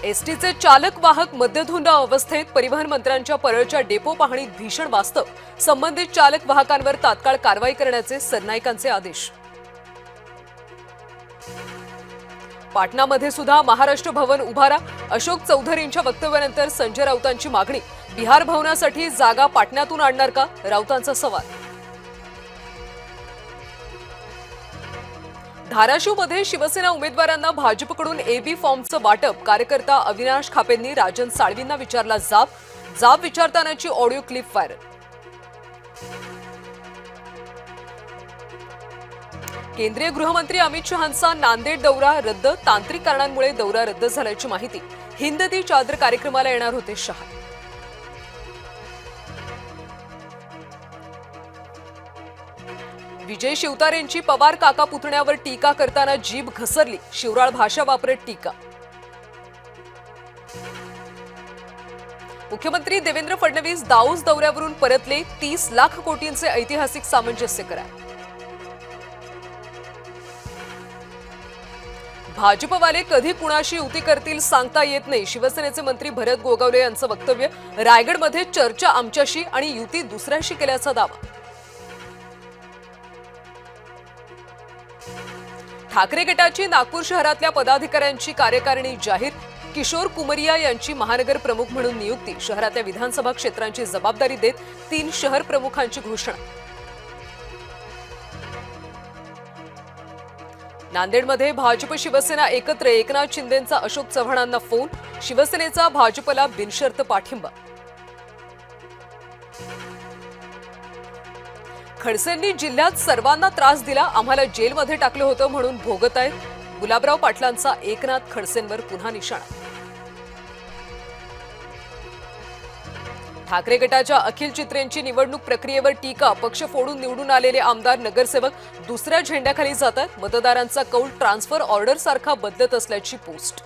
एसटीचे चालक वाहक मद्यधुंद अवस्थेत परिवहन मंत्र्यांच्या परळच्या डेपो पाहणीत भीषण वास्तव। संबंधित चालक वाहकांवर तात्काळ कारवाई करण्याचे सरनाईकांचे आदेश। पाटणामध्ये सुद्धा महाराष्ट्र भवन उभारा। अशोक चौधरींच्या वक्तव्यानंतर संजय राऊतांची मागणी। बिहार भवनासाठी जागा पाटण्यातून आणणार का, राऊतांचा सवाल। धाराशिवमध्ये शिवसेना उमेदवारांना भाजपकडून एबी फॉर्मचं वाटप। कार्यकर्ता अविनाश खापेंनी राजन साळवींना विचारला जाब विचारतानाची ऑडिओ क्लिप व्हायरल। केंद्रीय गृहमंत्री अमित शहांचा नांदेड दौरा रद्द। तांत्रिक कारणांमुळे दौरा रद्द झाल्याची माहिती। हिंद दी चादर कार्यक्रमाला येणार होते शहा। विजय शिवतारेंची पवार काका पुतण्यावर टीका करताना जीभ घसरली। शिवराळ भाषा वापरत टीका। मुख्यमंत्री देवेंद्र फडणवीस दाऊस दौऱ्यावरून परतले। 30 लाख कोटींचे ऐतिहासिक सामंजस्य करार। भाजपवाले कधी कुणाशी युती करतील सांगता येत नाही। शिवसेनेचे मंत्री भरत गोगावले यांचं वक्तव्य। रायगडमध्ये चर्चा आमच्याशी आणि युती दुसऱ्याशी केल्याचा दावा। ठाकरे गटाची नागपूर शहरातल्या पदाधिकाऱ्यांची कार्यकारिणी जाहीर। किशोर कुमरिया यांची महानगर प्रमुख म्हणून नियुक्ती। शहरातल्या विधानसभा क्षेत्रांची जबाबदारी देत 3 शहर प्रमुखांची घोषणा। नांदेडमध्ये भाजप शिवसेना एकत्र। एकनाथ शिंदेंचा अशोक चव्हाणांना फोन। शिवसेनेचा भाजपला बिनशर्त पाठिंबा। खडसेंनी जिल्ह्यात सर्वांना त्रास दिला। आम्हाला जेलमध्ये टाकलं होतं म्हणून भोगत आहेत। गुलाबराव पाटलांचा एकनाथ खडसेंवर पुन्हा निशाणा। ठाकरे गटाच्या अखिल चित्रेंची निवडणूक प्रक्रियेवर टीका। पक्ष फोडून निवडून आलेले आमदार नगरसेवक दुसऱ्या झेंड्याखाली जातात। मतदारांचा कौल ट्रान्सफर ऑर्डर सारखा बदलत असल्याची पोस्ट।